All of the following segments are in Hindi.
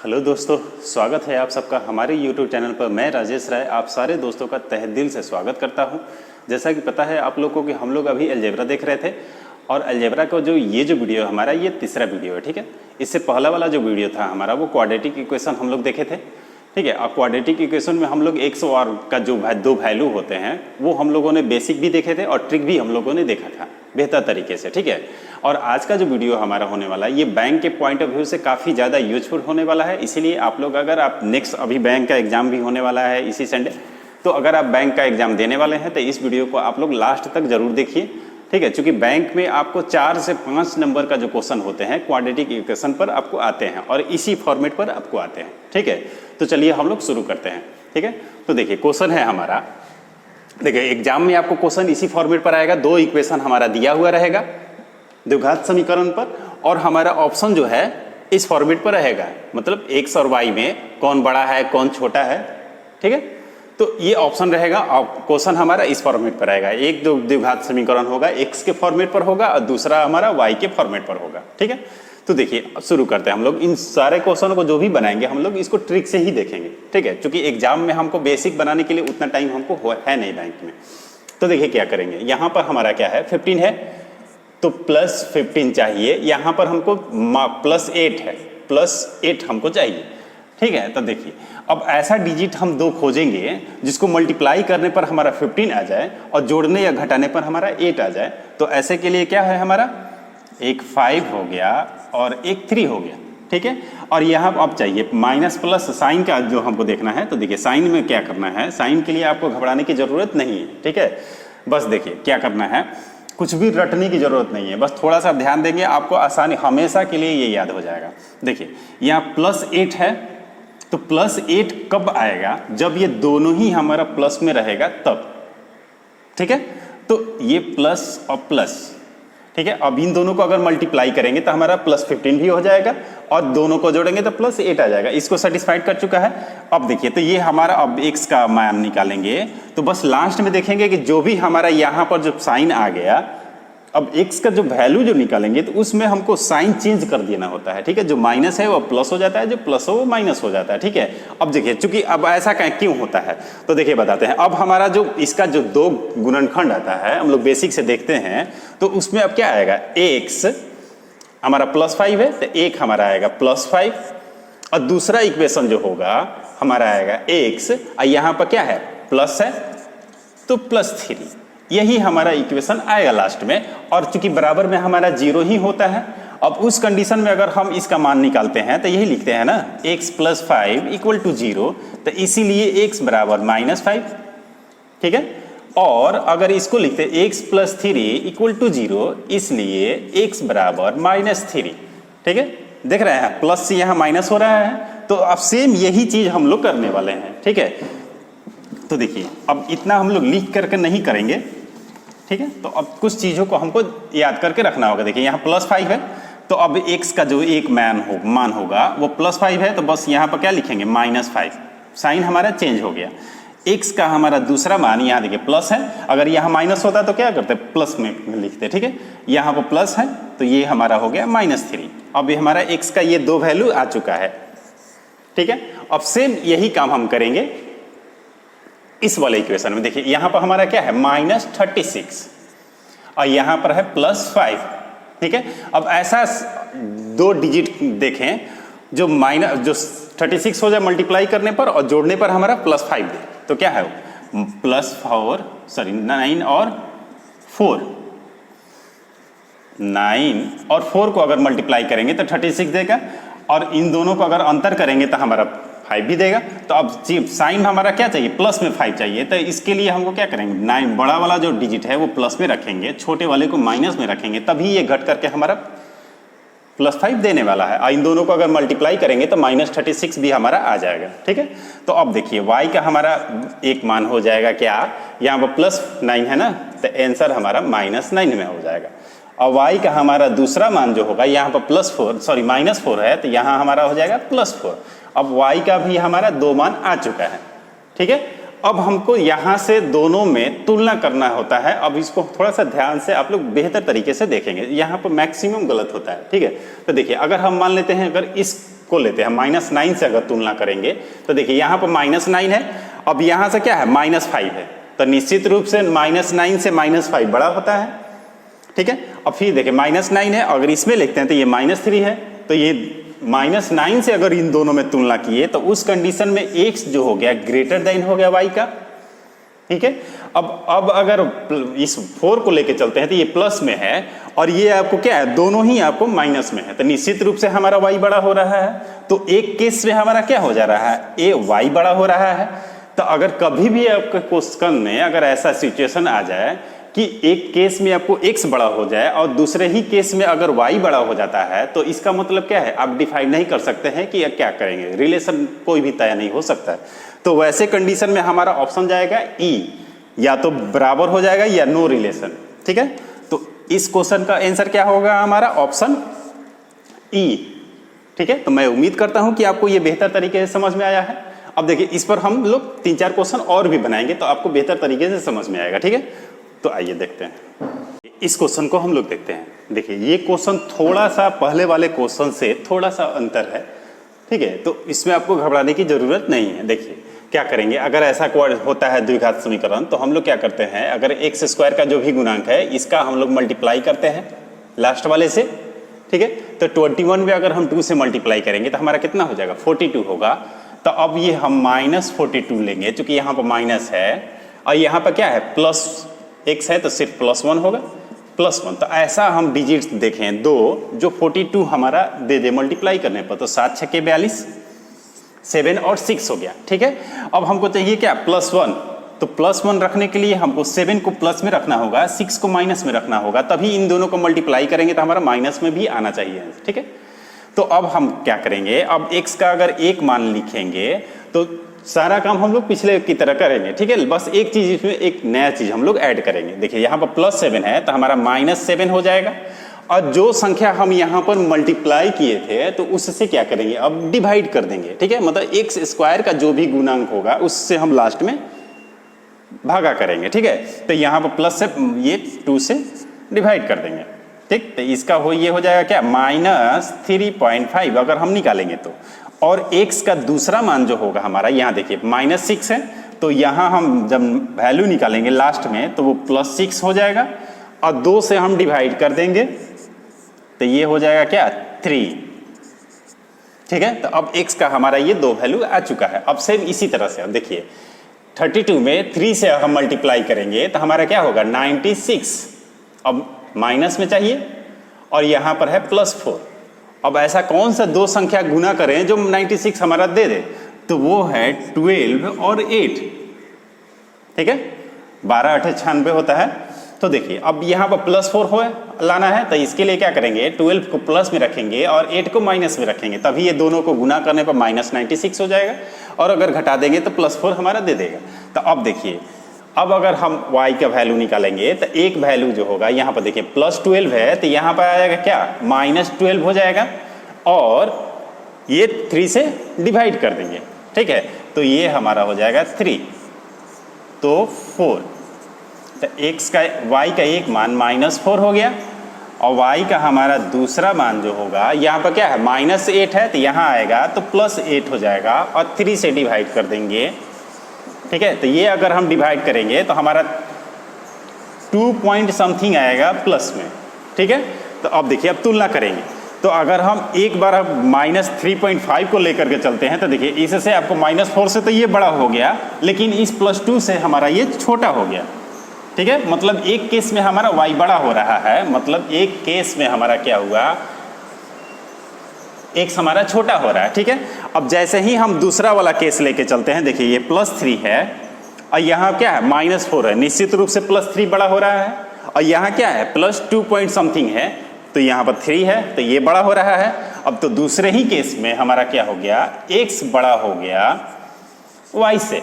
हेलो दोस्तों, स्वागत है आप सबका हमारे YouTube चैनल पर। मैं राजेश राय आप सारे दोस्तों का तहे दिल से स्वागत करता हूं। जैसा कि पता है आप लोगों को कि हम लोग अभी अलजेब्रा देख रहे थे और अलजेब्रा का ये जो वीडियो है हमारा, ये तीसरा वीडियो है। ठीक है, इससे पहला वाला जो वीडियो था हमारा वो क्वाड्रेटिक इक्वेशन हम लोग देखे थे। ठीक है, और क्वाड्रेटिक इक्वेशन में हम लोग एक्स और का जो दो वैल्यू होते हैं वो हम लोगों ने बेसिक भी देखे थे और ट्रिक भी हम लोगों ने देखा था बेहतर तरीके से। ठीक है, और आज का जो वीडियो हमारा होने वाला है ये बैंक के पॉइंट ऑफ व्यू से काफ़ी ज़्यादा यूजफुल होने वाला है। इसीलिए आप लोग अगर आप नेक्स्ट अभी बैंक का एग्जाम भी होने वाला है इसी संडे, तो अगर आप बैंक का एग्जाम देने वाले हैं तो इस वीडियो को आप लोग लास्ट तक जरूर देखिए। ठीक है, क्योंकि बैंक में आपको 4 से 5 नंबर का जो क्वेश्चन होते हैं क्वाड्रेटिक इक्वेशन पर आपको आते हैं और इसी फॉर्मेट पर आपको आते हैं। ठीक है, तो चलिए हम लोग शुरू करते हैं। ठीक है, तो देखिए क्वेश्चन है हमारा, देखिए एग्जाम में आपको क्वेश्चन इसी फॉर्मेट पर आएगा। दो इक्वेशन हमारा दिया हुआ रहेगा द्विघात समीकरण पर और हमारा ऑप्शन जो है इस फॉर्मेट पर रहेगा, मतलब एक्स और वाई में कौन बड़ा है कौन छोटा है। ठीक है, तो ये ऑप्शन रहेगा और क्वेश्चन हमारा इस फॉर्मेट पर आएगा। एक जो द्विघात समीकरण होगा एक्स के फॉर्मेट पर होगा और दूसरा हमारा वाई के फॉर्मेट पर होगा। ठीक है, तो देखिए शुरू करते हैं हम लोग। इन सारे क्वेश्चन को जो भी बनाएंगे हम लोग इसको ट्रिक से ही देखेंगे। ठीक है, क्योंकि एग्जाम में हमको बेसिक बनाने के लिए उतना टाइम हमको है नहीं बैंक में। तो देखिए क्या करेंगे, यहाँ पर हमारा क्या है 15 है तो प्लस 15 चाहिए। यहाँ पर हमको प्लस 8 है, प्लस 8 हमको चाहिए। ठीक है, तो देखिए अब ऐसा डिजिट हम दो खोजेंगे जिसको मल्टीप्लाई करने पर हमारा 15 आ जाए और जोड़ने या घटाने पर हमारा 8 आ जाए। तो ऐसे के लिए क्या है हमारा एक 5 हो गया और एक 3 हो गया। ठीक है, और यहाँ अब चाहिए माइनस प्लस साइन का जो हमको देखना है। तो देखिए साइन में क्या करना है, साइन के लिए आपको घबराने की जरूरत नहीं है। ठीक है, बस देखिए क्या करना है, कुछ भी रटने की जरूरत नहीं है, बस थोड़ा सा ध्यान देंगे आपको आसानी हमेशा के लिए ये याद हो जाएगा। देखिए यहाँ प्लस 8 है तो प्लस 8 कब आएगा, जब ये दोनों ही हमारा प्लस में रहेगा तब। ठीक है, तो ये प्लस और प्लस। ठीक है, अब इन दोनों को अगर मल्टीप्लाई करेंगे तो हमारा प्लस 15 भी हो जाएगा और दोनों को जोड़ेंगे तो प्लस 8 आ जाएगा। इसको सेटिस्फाइड कर चुका है। अब देखिए तो ये हमारा अब x का मान निकालेंगे तो बस लास्ट में देखेंगे कि जो भी हमारा यहाँ पर जो साइन आ गया, अब x का जो वैल्यू जो निकालेंगे तो उसमें हमको साइन चेंज कर देना होता है। ठीक है, जो माइनस है वो प्लस हो जाता है, जो प्लस हो वो माइनस हो जाता है। ठीक है, अब देखिए चूंकि अब ऐसा क्यों होता है तो देखिए बताते हैं। अब हमारा जो इसका जो दो गुणनखंड आता है हम लोग बेसिक से देखते हैं तो उसमें अब क्या आएगा, x हमारा प्लस 5 है तो एक हमारा आएगा प्लस 5 और दूसरा इक्वेशन जो होगा हमारा आएगा x और यहाँ पर क्या है प्लस है तो प्लस 3। यही हमारा इक्वेशन आएगा लास्ट में। और चूंकि बराबर में हमारा 0 ही होता है, अब उस कंडीशन में अगर हम इसका मान निकालते हैं तो यही लिखते हैं ना, x प्लस 5 इक्वल टू 0, तो इसीलिए x बराबर -5। ठीक है, और अगर इसको लिखते x प्लस 3 इक्वल टू 0, इसलिए x बराबर -3। ठीक है, देख रहे हैं प्लस से यहाँ माइनस हो रहा है, तो अब सेम यही चीज हम लोग करने वाले हैं। ठीक है, तो देखिए अब इतना हम लोग लिख करके नहीं करेंगे। ठीक है, तो अब कुछ चीज़ों को हमको याद करके रखना होगा। देखिए यहाँ प्लस 5 है तो अब x का जो एक मान होगा वो प्लस 5 है, तो बस यहाँ पर क्या लिखेंगे -5। साइन हमारा चेंज हो गया। x का हमारा दूसरा मान यहाँ देखिए प्लस है, अगर यहाँ माइनस होता तो क्या करते प्लस में लिखते। ठीक है, यहाँ पर प्लस है तो ये हमारा हो गया -3। अब ये हमारा x का ये दो वैल्यू आ चुका है। ठीक है, अब सेम यही काम हम करेंगे इस वाले इक्वेशन में। देखिए यहाँ पर हमारा क्या है -36 और यहाँ पर है +5। ठीक है, अब ऐसा दो डिजिट देखें जो जो 36 हो जाए मल्टीप्लाई करने पर और जोड़ने पर हमारा +5 दे, तो क्या है वो 9 और 4। 9 और 4 को अगर मल्टीप्लाई करेंगे तो 36 देगा और इन दोनों को अगर अंतर करेंगे तो हमारा 5 भी देगा। तो अब साइन हमारा क्या चाहिए, प्लस में 5 चाहिए, तो इसके लिए हमको क्या करेंगे, 9 बड़ा वाला जो डिजिट है वो प्लस में रखेंगे, छोटे वाले को माइनस में रखेंगे, तभी ये घट करके हमारा +5 देने वाला है। और इन दोनों को अगर मल्टीप्लाई करेंगे तो -36 भी हमारा आ जाएगा। ठीक है, तो अब देखिए y का हमारा एक मान हो जाएगा क्या, यहाँ पर +9 है ना, तो आंसर हमारा -9 में हो जाएगा। और y का हमारा दूसरा मान जो होगा यहाँ पर -4 है, तो यहाँ हमारा हो जाएगा +4। अब y का भी हमारा दो मान आ चुका है। ठीक है, अब हमको यहाँ से दोनों में तुलना करना होता है। अब इसको थोड़ा सा ध्यान से आप लोग बेहतर तरीके से देखेंगे, यहाँ पर मैक्सिमम गलत होता है। ठीक है, तो देखिए अगर हम मान लेते हैं अगर इस को लेते हैं, -9 से अगर तुलना करेंगे तो देखिए यहाँ पर -9 है, अब यहाँ से क्या है -5 है, तो निश्चित रूप से -9 से -5 बड़ा होता है। ठीक है, अब फिर देखिए -9 है, अगर इसमें लिखते हैं तो ये -3 है, तो ये -9 से अगर इन दोनों में तुलना किए तो उस कंडीशन में x जो हो गया ग्रेटर देन हो गया y का। ठीक है, अब अगर इस 4 को लेके चलते हैं तो ये प्लस में है और ये आपको क्या है, दोनों ही आपको माइनस में है, तो निश्चित रूप से हमारा y बड़ा हो रहा है। तो एक केस में हमारा क्या हो जा रहा है, y बड़ा हो रहा है। तो अगर कभी भी आपके क्वेश्चन में अगर ऐसा सिचुएशन आ जाए कि एक केस में आपको x बड़ा हो जाए और दूसरे ही केस में अगर y बड़ा हो जाता है, तो इसका मतलब क्या है, आप डिफाइन नहीं कर सकते हैं कि क्या करेंगे, रिलेशन कोई भी तय नहीं हो सकता है। तो वैसे कंडीशन में हमारा ऑप्शन जाएगा ई, या तो बराबर हो जाएगा या नो रिलेशन। ठीक है, तो इस क्वेश्चन का आंसर क्या होगा हमारा, ऑप्शन ई। ठीक है, तो मैं उम्मीद करता हूं कि आपको ये बेहतर तरीके से समझ में आया है। अब देखिए इस पर हम लोग 3-4 क्वेश्चन और भी बनाएंगे तो आपको बेहतर तरीके से समझ में आएगा। ठीक है, तो आइए देखते हैं इस क्वेश्चन को, हम लोग देखते हैं। देखिए ये क्वेश्चन थोड़ा सा पहले वाले क्वेश्चन से थोड़ा सा अंतर है। ठीक है, तो इसमें आपको घबराने की जरूरत नहीं है। देखिए क्या करेंगे, अगर ऐसा होता है द्विघात समीकरण, तो हम लोग क्या करते हैं, अगर x² का जो भी गुणांक है इसका हम लोग मल्टीप्लाई करते हैं लास्ट वाले से। ठीक है, तो 21 में अगर हम 2 से मल्टीप्लाई करेंगे तो हमारा कितना हो जाएगा, 42 होगा। तो अब ये हम -42 लेंगे, चूंकि यहाँ पर माइनस है और यहाँ पर क्या है प्लस x है, तो सिर्फ +1 होगा, +1। तो ऐसा हम डिजिट्स देखें 2 जो 42 हमारा दे दे मल्टीप्लाई करने पर, तो 7 × 6 = 42, 7 और 6 हो गया। ठीक है, अब हमको चाहिए क्या, +1, तो +1 रखने के लिए हमको 7 को प्लस में रखना होगा, 6 को माइनस में रखना होगा, तभी इन दोनों को मल्टीप्लाई करेंगे तो हमारा माइनस में भी आना चाहिए। ठीक है, तो अब हम क्या करेंगे, अब x का अगर 1 मान लिखेंगे तो सारा काम हम लोग पिछले की तरह करेंगे। ठीक है, बस एक चीज इसमें एक नया चीज हम लोग ऐड करेंगे। देखिए यहाँ पर +7 है तो हमारा -7 हो जाएगा, और जो संख्या हम यहाँ पर मल्टीप्लाई किए थे तो उससे क्या करेंगे, अब डिवाइड कर देंगे। ठीक है, मतलब x² का जो भी गुणांक होगा उससे हम लास्ट में भागा करेंगे। ठीक है, तो यहाँ पर प्लस से ये 2 से डिवाइड कर देंगे। ठीक, तो इसका ये हो जाएगा क्या, -3.5 अगर हम निकालेंगे तो, और x का दूसरा मान जो होगा हमारा, यहाँ देखिए -6 है, तो यहाँ हम जब वैल्यू निकालेंगे लास्ट में तो वो +6 हो जाएगा, और 2 से हम डिवाइड कर देंगे तो ये हो जाएगा क्या, 3। ठीक है, तो अब x का हमारा ये 2 वैल्यू आ चुका है। अब सेम इसी तरह से अब देखिए 32 में 3 से हम मल्टीप्लाई करेंगे तो हमारा क्या होगा, 96। अब माइनस में चाहिए और यहाँ पर है +4। अब ऐसा कौन सा 2 संख्या गुना करें जो 96 हमारा दे दे, तो वो है 12 और 8। ठीक है, 12 8 96 होता है। तो देखिए अब यहाँ पर +4 हो लाना है, तो इसके लिए क्या करेंगे, 12 को प्लस में रखेंगे और 8 को माइनस में रखेंगे, तभी ये दोनों को गुना करने पर -96 हो जाएगा, और अगर घटा देंगे तो +4 हमारा दे देगा। तो अब देखिए, अब अगर हम y का वैल्यू निकालेंगे तो एक वैल्यू जो होगा यहाँ पर देखिए +12 है, तो यहाँ पर आएगा क्या, -12 हो जाएगा, और ये 3 से डिवाइड कर देंगे। ठीक है, तो ये हमारा हो जाएगा 3, तो 4। तो y का एक मान -4 हो गया, और y का हमारा दूसरा मान जो होगा यहाँ पर क्या है, -8 है, तो यहाँ आएगा तो +8 हो जाएगा, और 3 से डिवाइड कर देंगे। ठीक है, तो ये अगर हम डिवाइड करेंगे तो हमारा 2 पॉइंट समथिंग आएगा प्लस में। ठीक है, तो अब देखिए अब तुलना करेंगे, तो अगर हम एक बार -3.5 को लेकर के चलते हैं तो देखिए इससे आपको -4 से तो ये बड़ा हो गया, लेकिन इस +2 से हमारा ये छोटा हो गया। ठीक है, मतलब एक केस में हमारा y बड़ा हो रहा है, मतलब एक केस में हमारा क्या हुआ, x हमारा छोटा हो रहा है। ठीक है, अब जैसे ही हम दूसरा वाला केस लेके चलते हैं, देखिए ये +3 है और यहाँ क्या है -4 है, निश्चित रूप से +3 बड़ा हो रहा है, और यहाँ क्या है +2 पॉइंट समथिंग है, तो यहाँ पर 3 है, तो ये बड़ा हो रहा है। अब तो दूसरे ही केस में हमारा क्या हो गया, x बड़ा हो गया y से।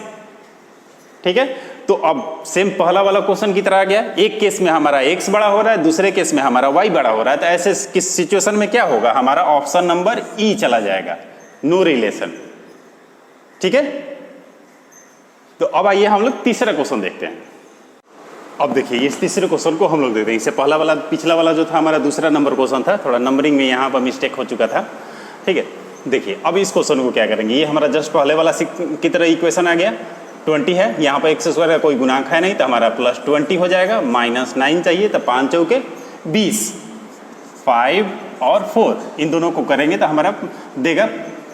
ठीक है, तो अब सेम पहला वाला क्वेश्चन की तरह आ गया, एक केस में हमारा x बड़ा हो रहा है, दूसरे केस में हमारा y बड़ा हो रहा है, तो ऐसे किस सिचुएशन में क्या होगा, हमारा ऑप्शन नंबर ई चला जाएगा, नो रिलेशन। ठीक है, तो अब आइए हम लोग तीसरा क्वेश्चन देखते हैं। अब देखिए इस तीसरे क्वेश्चन को हम लोग देखते हैं, इससे पहला वाला पिछला वाला जो था हमारा दूसरा नंबर क्वेश्चन था, थोड़ा नंबरिंग में यहाँ पर मिस्टेक हो चुका था। ठीक है, देखिए अब इस क्वेश्चन को क्या करेंगे, ये हमारा जस्ट पहले वाला की तरह इक्वेशन आ गया, 20 है, यहाँ पर एक्स स्क्वायर का कोई गुणांक है नहीं तो हमारा प्लस 20 हो जाएगा, माइनस 9 चाहिए तो 5 चौके 20, 5 और 4 इन दोनों को करेंगे तो हमारा देगा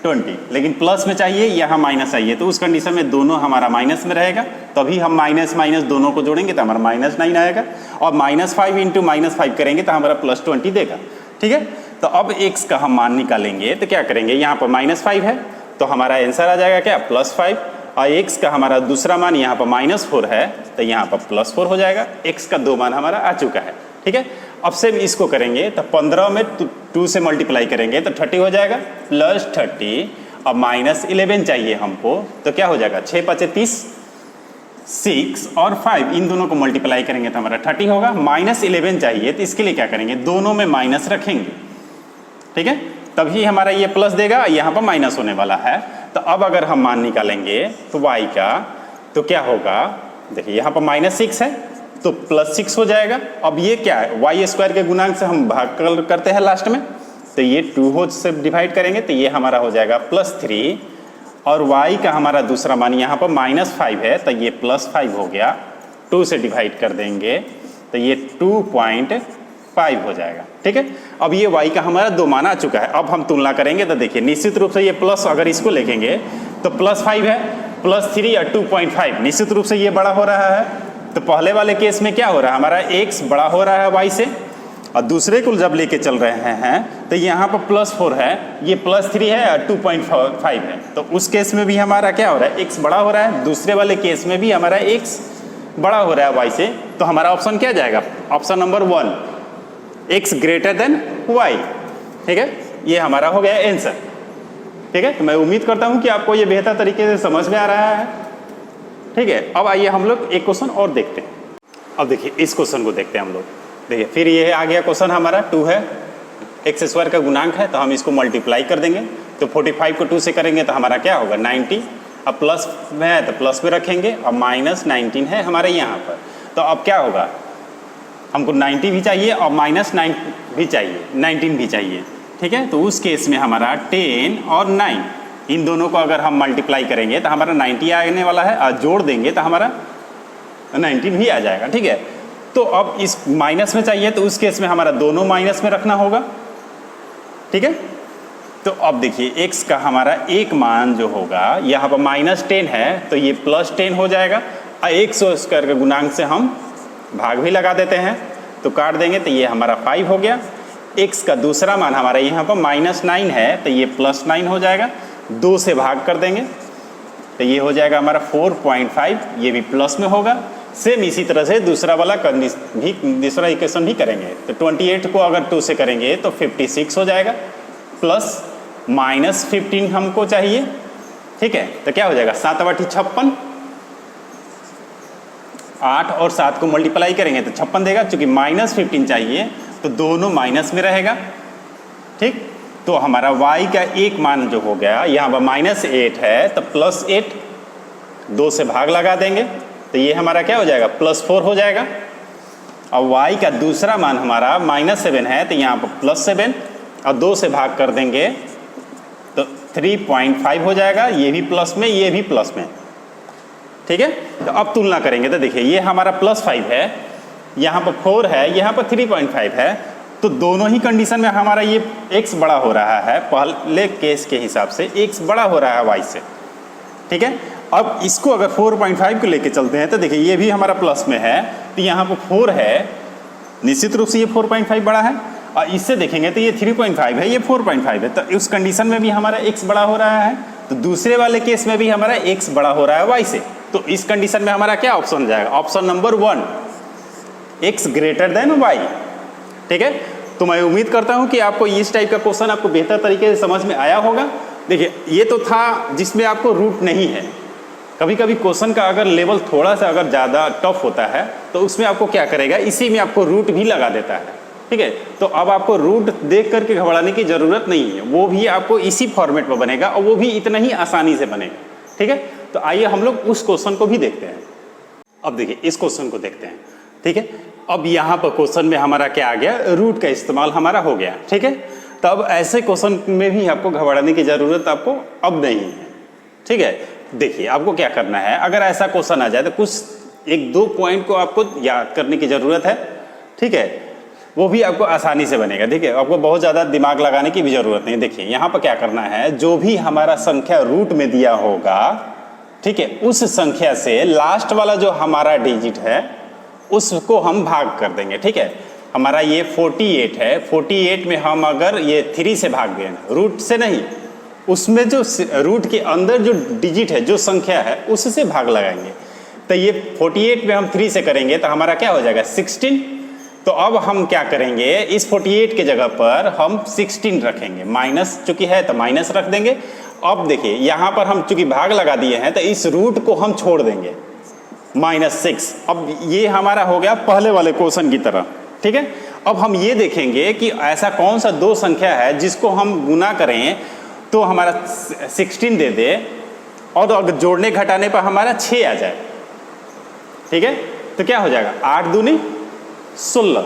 20, लेकिन प्लस में चाहिए, यहाँ माइनस चाहिए, तो उस कंडीशन में दोनों हमारा माइनस में रहेगा, तभी हम माइनस माइनस दोनों को जोड़ेंगे तो हमारा -9 आएगा, और -5 इंटू -5 करेंगे तो हमारा +20 देगा। ठीक है, तो अब x का हम मान निकालेंगे तो क्या करेंगे, यहाँ पर -5 है तो हमारा आंसर आ जाएगा क्या +5, और x का हमारा दूसरा मान यहाँ पर -4 है तो यहाँ पर +4 हो जाएगा, x का 2 मान हमारा आ चुका है। ठीक है, अब से इसको करेंगे तो 15 में 2 से मल्टीप्लाई करेंगे तो 30 हो जाएगा, +30, अब -11 चाहिए हमको तो क्या हो जाएगा, 6 5 30, 6 और 5 इन दोनों को मल्टीप्लाई करेंगे तो हमारा 30 होगा, -11 चाहिए तो इसके लिए क्या करेंगे, दोनों में माइनस रखेंगे। ठीक है, तभी हमारा ये प्लस देगा, यहाँ पर माइनस होने वाला है। तो अब अगर हम मान निकालेंगे तो y का तो क्या होगा, देखिए यहाँ पर -6 है तो +6 हो जाएगा। अब ये क्या है, वाई स्क्वायर के गुणांक से हम भाग करते हैं लास्ट में, तो ये 2 से डिवाइड करेंगे तो ये हमारा हो जाएगा +3, और y का हमारा दूसरा मान यहाँ पर -5 है तो ये +5 हो गया, 2 से डिवाइड कर देंगे तो ये 2.5 हो जाएगा। ठीक है, अब ये y का हमारा 2 मान आ चुका है। अब हम तुलना करेंगे तो देखिए निश्चित रूप से ये प्लस अगर इसको लेंगे तो +5 है, +3 या 2.5 निश्चित रूप से ये बड़ा हो रहा है। तो पहले वाले केस में क्या हो रहा है, हमारा x बड़ा हो रहा है y से, और दूसरे को जब लेके चल रहे हैं तो यहाँ पर +4 है, ये +3 है और 2.5 है, तो उस केस में भी हमारा क्या हो रहा है, x बड़ा हो रहा है, दूसरे वाले केस में भी हमारा x बड़ा हो रहा है y से। तो हमारा ऑप्शन क्या जाएगा, option number 1, x greater than y। ठीक है, ये हमारा हो गया आंसर। ठीक है, तो मैं उम्मीद करता हूँ कि आपको ये बेहतर तरीके से समझ में आ रहा है। ठीक है, अब आइए हम लोग एक क्वेश्चन और देखते हैं। अब देखिए इस क्वेश्चन को देखते हैं हम लोग। देखिए फिर ये आ गया क्वेश्चन हमारा 2 है, एक्स स्क्वायर का गुणांक है तो हम इसको मल्टीप्लाई कर देंगे, तो 45 को 2 से करेंगे तो हमारा क्या होगा 90, अब प्लस में है तो प्लस में रखेंगे, अब -19 है हमारे यहाँ पर, तो अब क्या होगा, हमको 90 भी चाहिए और -9 भी चाहिए, 19 भी चाहिए। ठीक है, तो उस केस में हमारा 10 और 9 इन दोनों को अगर हम मल्टीप्लाई करेंगे तो हमारा 90 आने वाला है, और जोड़ देंगे तो हमारा 19 भी आ जाएगा। ठीक है, तो अब इस माइनस में चाहिए तो उस केस में हमारा दोनों माइनस में रखना होगा। ठीक है, तो अब देखिए x का हमारा एक मान जो होगा यहाँ पर -10 है तो ये +10 हो जाएगा, और x स्क्वायर के गुणांक से हम भाग भी लगा देते हैं तो काट देंगे तो ये हमारा 5 हो गया। x का दूसरा मान हमारा यहाँ पर -9 है तो ये +9 हो जाएगा, 2 से भाग कर देंगे तो ये हो जाएगा हमारा 4.5, ये भी प्लस में होगा। सेम इसी तरह से दूसरा वाला दूसरा इक्वेशन भी करेंगे, तो 28 को अगर 2 से करेंगे तो 56 हो जाएगा, प्लस -15 हमको चाहिए। ठीक है, तो क्या हो जाएगा 7 बटी 56, 8 और 7 को मल्टीप्लाई करेंगे तो 56 देगा, चूंकि -15 चाहिए तो दोनों माइनस में रहेगा। ठीक, तो हमारा y का एक मान जो हो गया यहाँ पर -8 है तो +8, 2 से भाग लगा देंगे तो ये हमारा क्या हो जाएगा +4 हो जाएगा। और y का दूसरा मान हमारा -7 है तो यहाँ पर +7, और 2 से भाग कर देंगे तो 3.5 हो जाएगा, ये भी प्लस में ये भी प्लस में। ठीक है, तो अब तुलना करेंगे तो देखिए ये हमारा +5 है, यहाँ पर 4 है, यहाँ पर 3.5 है, तो दोनों ही कंडीशन में हमारा ये x बड़ा हो रहा है, पहले केस के हिसाब से x बड़ा हो रहा है y से। ठीक है, अब इसको अगर 4.5 को लेके चलते हैं तो देखिए ये भी हमारा प्लस में है, तो यहाँ पर 4 है, निश्चित रूप से ये 4.5 बड़ा है, और इससे देखेंगे तो ये 3.5 है, ये 4.5 है, तो उस कंडीशन में भी हमारा x बड़ा हो रहा है, तो दूसरे वाले केस में भी हमारा x बड़ा हो रहा है y से। तो इस कंडीशन में हमारा क्या ऑप्शन हो जाएगा, option number 1, x greater than y। ठीक है, तो मैं उम्मीद करता हूं कि आपको इस टाइप का क्वेश्चन आपको बेहतर तरीके से समझ में आया होगा। देखिए ये तो था जिसमें आपको रूट नहीं है, कभी कभी क्वेश्चन का अगर लेवल थोड़ा सा अगर ज़्यादा टफ होता है तो उसमें आपको क्या करेगा, इसी में आपको रूट भी लगा देता है। ठीक है, तो अब आपको रूट देख करके घबराने की ज़रूरत नहीं है, वो भी आपको इसी फॉर्मेट में बनेगा और वो भी इतना ही आसानी से बनेगा। ठीक है, तो आइए हम लोग उस क्वेश्चन को भी देखते हैं। अब देखिए इस क्वेश्चन को देखते हैं। ठीक है, अब यहाँ पर क्वेश्चन में हमारा क्या आ गया, रूट का इस्तेमाल हमारा हो गया। ठीक है, तब ऐसे क्वेश्चन में भी आपको घबराने की ज़रूरत आपको अब नहीं है। ठीक है, देखिए आपको क्या करना है, अगर ऐसा क्वेश्चन आ जाए तो कुछ एक दो पॉइंट को आपको याद करने की ज़रूरत है। ठीक है, वो भी आपको आसानी से बनेगा। ठीक है, आपको बहुत ज़्यादा दिमाग लगाने की भी ज़रूरत नहीं। देखिए यहाँ पर क्या करना है, जो भी हमारा संख्या रूट में दिया होगा, ठीक है, उस संख्या से लास्ट वाला जो हमारा डिजिट है उसको हम भाग कर देंगे। ठीक है, हमारा ये 48 है, 48 में हम अगर ये 3 से भाग दें, रूट से नहीं, उसमें जो रूट के अंदर जो डिजिट है, जो संख्या है, उससे भाग लगाएंगे। तो ये 48 में हम 3 से करेंगे तो हमारा क्या हो जाएगा 16। तो अब हम क्या करेंगे, इस 48 के जगह पर हम 16 रखेंगे, माइनस चूंकि है तो माइनस रख देंगे। अब देखिए यहाँ पर हम चूंकि भाग लगा दिए हैं तो इस रूट को हम छोड़ देंगे, -6। अब ये हमारा हो गया पहले वाले क्वेश्चन की तरह। ठीक है, अब हम ये देखेंगे कि ऐसा कौन सा दो संख्या है जिसको हम गुना करें तो हमारा 16 दे दे और अगर जोड़ने घटाने पर हमारा 6 आ जाए। ठीक है, तो क्या हो जाएगा 8 दूनी 16,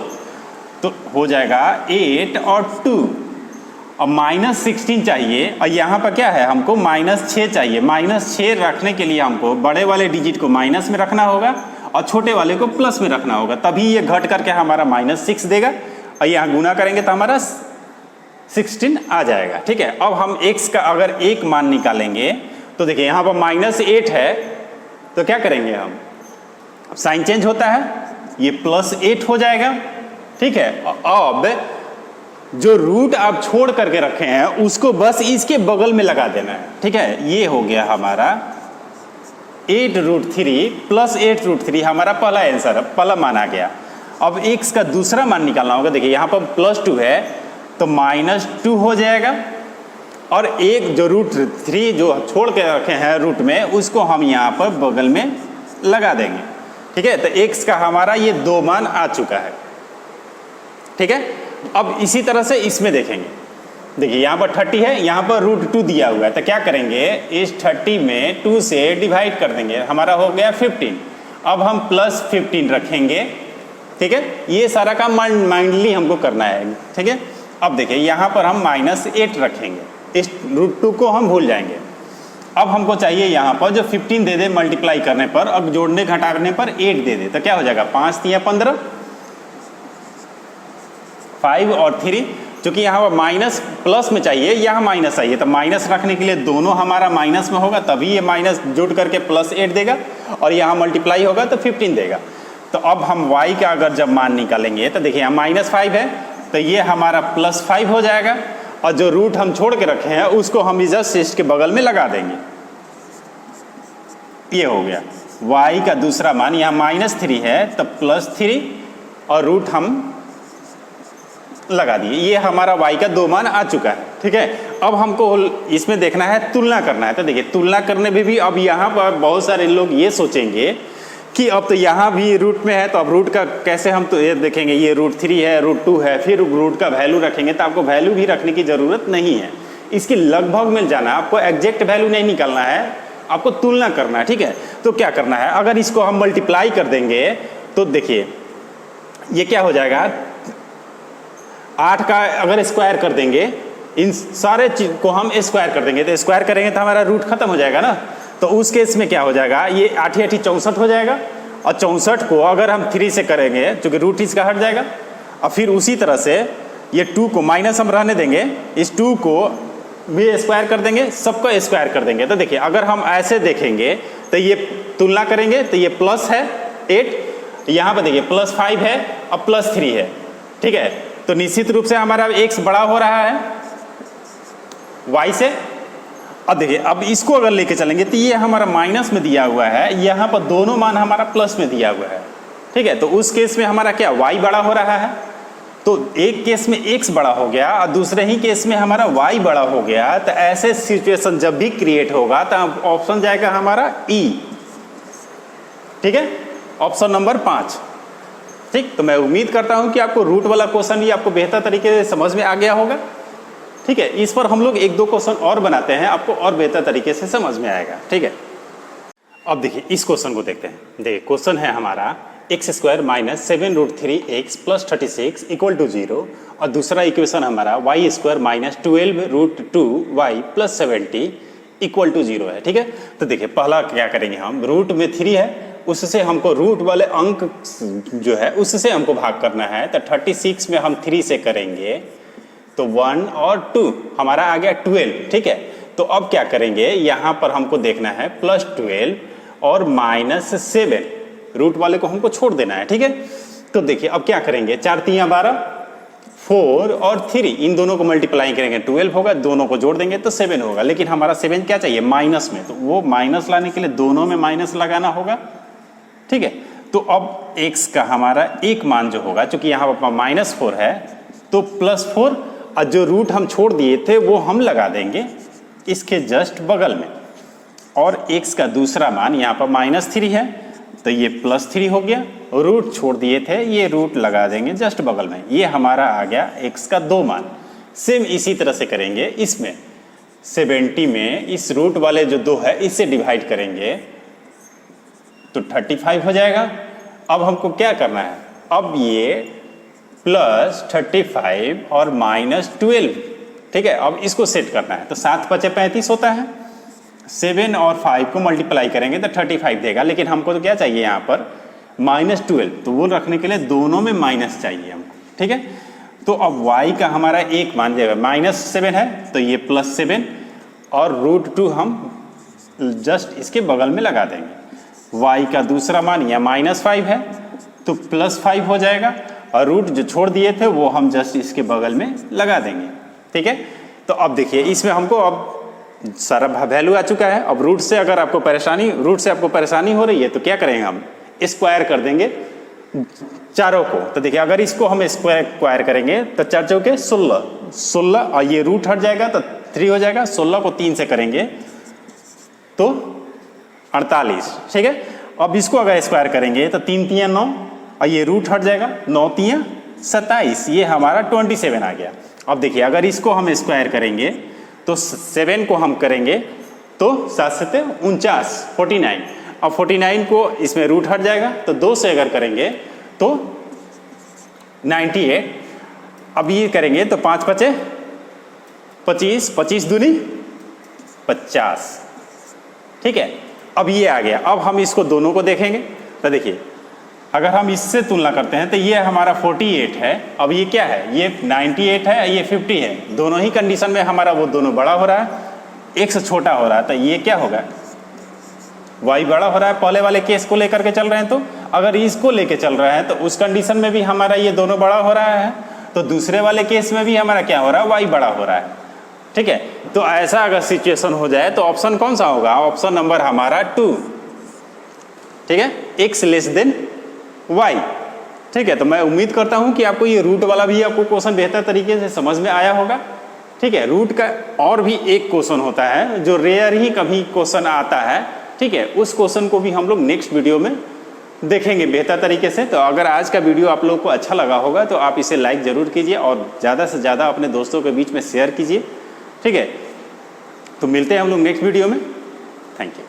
तो हो जाएगा 8 और 2। अब -16 चाहिए और यहाँ पर क्या है, हमको -6 चाहिए। -6 रखने के लिए हमको बड़े वाले डिजिट को माइनस में रखना होगा और छोटे वाले को प्लस में रखना होगा, तभी ये घट करके हमारा -6 देगा और यहाँ गुना करेंगे तो हमारा 16 आ जाएगा। ठीक है, अब हम x का अगर एक मान निकालेंगे तो देखिए यहाँ पर -8 है तो क्या करेंगे हम, साइन चेंज होता है, ये +8 हो जाएगा। ठीक है, अब जो रूट आप छोड़ करके रखे हैं उसको बस इसके बगल में लगा देना है। ठीक है, ये हो गया हमारा 8√3 + 8√3 हमारा पहला आंसर है, पहला मान आ गया। अब x का दूसरा मान निकालना होगा। देखिए यहाँ पर +2 है तो -2 हो जाएगा और एक जो √3 जो छोड़ के रखे हैं रूट में उसको हम यहाँ पर बगल में लगा देंगे। ठीक है, तो x का हमारा ये 2 मान आ चुका है। ठीक है, अब इसी तरह से इसमें देखेंगे। देखिए यहाँ पर 30 है, यहाँ पर √2 दिया हुआ है, तो क्या करेंगे, इस 30 में 2 से डिवाइड कर देंगे, हमारा हो गया 15। अब हम +15 रखेंगे। ठीक है, ये सारा काम माइंडली हमको करना है। ठीक है, अब देखिए यहाँ पर हम -8 रखेंगे, इस √2 को हम भूल जाएंगे। अब हमको चाहिए यहाँ पर जो 15 दे दे मल्टीप्लाई करने पर, अब जोड़ने घटाने पर 8 दे दे, तो क्या हो जाएगा 5 × 15, 5 और 3। चूंकि यहाँ पर माइनस प्लस में चाहिए, यहाँ माइनस चाहिए, तो माइनस रखने के लिए दोनों हमारा माइनस में होगा, तभी ये माइनस जुड़ करके +8 देगा और यहाँ मल्टीप्लाई होगा तो 15 देगा। तो अब हम y का अगर जब मान निकालेंगे तो देखिए यहाँ -5 है तो ये हमारा +5 हो जाएगा और जो रूट हम छोड़ के रखे हैं उसको हम जस्ट इसके बगल में लगा देंगे। ये हो गया y का दूसरा मान, यहाँ -3 है तो +3 और रूट हम लगा दिए। ये हमारा y का 2 मान आ चुका है। ठीक है, अब हमको इसमें देखना है, तुलना करना है। तो देखिए तुलना करने में भी अब यहाँ पर बहुत सारे लोग ये सोचेंगे कि अब तो यहाँ भी रूट में है तो अब रूट का कैसे हम तो ये देखेंगे, ये √3 है, √2 है, फिर रूट का वैल्यू रखेंगे, तो आपको वैल्यू भी रखने की ज़रूरत नहीं है। इसकी लगभग मिल जाना, आपको एग्जैक्ट वैल्यू नहीं निकालना है, आपको तुलना करना है। ठीक है, तो क्या करना है, अगर इसको हम मल्टीप्लाई कर देंगे तो देखिए ये क्या हो जाएगा, 8 का अगर स्क्वायर कर देंगे, इन सारे चीज को हम स्क्वायर कर देंगे तो स्क्वायर करेंगे तो हमारा रूट खत्म हो जाएगा ना। तो उस केस में क्या हो जाएगा, ये 8 × 8 = 64 हो जाएगा और 64 को अगर हम 3 से करेंगे चूँकि रूट इसका हट जाएगा और फिर उसी तरह से ये 2 को माइनस हम रहने देंगे, इस 2 को भी स्क्वायर कर देंगे, सबको स्क्वायर कर देंगे। तो देखिए अगर हम ऐसे देखेंगे तो ये तुलना करेंगे तो ये प्लस है 8, यहाँ पर देखिए +5 है और +3 है। ठीक है, तो निश्चित रूप से हमारा x बड़ा हो रहा है y से। अब देखिए अब इसको अगर लेके चलेंगे तो ये हमारा माइनस में दिया हुआ है, यहाँ पर दोनों मान हमारा प्लस में दिया हुआ है। ठीक है, तो उस केस में हमारा क्या y बड़ा हो रहा है, तो एक केस में x बड़ा हो गया और दूसरे ही केस में हमारा y बड़ा हो गया। तो ऐसे सिचुएशन जब भी क्रिएट होगा तो ऑप्शन जाएगा हमारा E। ठीक है, ऑप्शन नंबर 5। ठीक, तो मैं उम्मीद करता हूं कि आपको रूट वाला क्वेश्चन भी आपको बेहतर तरीके से समझ में आ गया होगा। ठीक है, इस पर हम लोग 1-2 क्वेश्चन और बनाते हैं, आपको और बेहतर तरीके से समझ में आएगा। ठीक है, अब देखिए इस क्वेश्चन को देखते हैं। देखिए क्वेश्चन है हमारा x square minus 7√3x plus 36 equal to 0, और दूसरा इक्वेशन हमारा y square minus 12√2y plus 70 equal to 0 है। ठीक है, तो देखिए पहला क्या करेंगे हम, रूट में 3 है, उससे हमको रूट वाले अंक जो है उससे हमको भाग करना है। तो 36 में हम 3 से करेंगे तो 1 और 2 हमारा आ गया 12। ठीक है, तो अब क्या करेंगे, यहाँ पर हमको देखना है प्लस 12 और माइनस 7, रूट वाले को हमको छोड़ देना है। ठीक है, तो देखिए अब क्या करेंगे, 4 3 12, 4 और 3 इन दोनों को मल्टीप्लाई करेंगे 12 होगा, दोनों को जोड़ देंगे तो 7 होगा। लेकिन हमारा 7 क्या चाहिए, माइनस में, तो वो माइनस लाने के लिए दोनों में माइनस लगाना होगा। ठीक है, तो अब x का हमारा एक मान जो होगा, चूंकि यहाँ पर -4 है तो +4, और जो रूट हम छोड़ दिए थे वो हम लगा देंगे इसके जस्ट बगल में, और x का दूसरा मान यहाँ पर -3 है तो ये +3 हो गया, रूट छोड़ दिए थे ये रूट लगा देंगे जस्ट बगल में, ये हमारा आ गया x का 2 मान। सेम इसी तरह से करेंगे इसमें, 70 में इस रूट वाले जो 2 है इससे डिवाइड करेंगे तो 35 हो जाएगा। अब हमको क्या करना है, अब ये प्लस 35 और -12, ठीक है, अब इसको सेट करना है। तो 7 × 5 = 35 होता है, 7 और 5 को मल्टीप्लाई करेंगे तो 35 देगा। लेकिन हमको तो क्या चाहिए यहाँ पर -12, तो वो रखने के लिए दोनों में माइनस चाहिए हमको। ठीक है, तो अब y का हमारा एक मान जाएगा, -7 है तो ये +7 और √2 हम जस्ट इसके बगल में लगा देंगे। y का दूसरा मान या -5 है तो +5 हो जाएगा, और रूट जो छोड़ दिए थे वो हम जस्ट इसके बगल में लगा देंगे। ठीक है, तो अब देखिए इसमें हमको अब सारा वैल्यू आ चुका है। अब रूट से अगर आपको परेशानी हो रही है तो क्या करेंगे, हम स्क्वायर कर देंगे चारों को। तो देखिए अगर इसको हम स्क्वायर करेंगे तो 4 चौके 16, और ये रूट हट जाएगा तो 3 हो जाएगा, 16 को 3 से करेंगे तो 48। ठीक है, अब इसको अगर स्क्वायर करेंगे तो 3 3 9, और ये रूट हट जाएगा, 9 3 27, ये हमारा 27 आ गया। अब देखिए अगर इसको हम स्क्वायर करेंगे तो 7 को हम करेंगे तो 7 7 49, 49, अब 49 को इसमें रूट हट जाएगा तो 2 से अगर करेंगे तो 98। अब ये करेंगे तो 5 5 25, 25 दूनी 50। ठीक है, अब ये आ गया। अब हम इसको दोनों को देखेंगे तो देखिए अगर हम इससे तुलना करते हैं तो ये हमारा 48 है, अब ये क्या है, ये 98 है, ये 50 है। दोनों ही कंडीशन में हमारा वो दोनों बड़ा हो रहा है, x छोटा हो रहा है, तो ये क्या होगा, y बड़ा हो रहा है। पहले वाले केस को लेकर के चल रहे हैं, तो अगर इसको लेके चल रहा है तो उस कंडीशन में भी हमारा ये दोनों बड़ा हो रहा है, तो दूसरे वाले केस में भी हमारा क्या हो रहा है, y बड़ा हो रहा है। ठीक है, तो ऐसा अगर सिचुएशन हो जाए तो ऑप्शन कौन सा होगा, ऑप्शन नंबर हमारा 2। ठीक है, x < y। ठीक है, तो मैं उम्मीद करता हूं कि आपको ये रूट वाला भी आपको क्वेश्चन बेहतर तरीके से समझ में आया होगा। ठीक है, रूट का और भी एक क्वेश्चन होता है जो रेयर ही कभी क्वेश्चन आता है। ठीक है, उस क्वेश्चन को भी हम लोग नेक्स्ट वीडियो में देखेंगे बेहतर तरीके से। तो अगर आज का वीडियो आप लोगों को अच्छा लगा होगा तो आप इसे लाइक ज़रूर कीजिए और ज़्यादा से ज़्यादा अपने दोस्तों के बीच में शेयर कीजिए। ठीक है, तो मिलते हैं हम लोग नेक्स्ट वीडियो में। Thank you.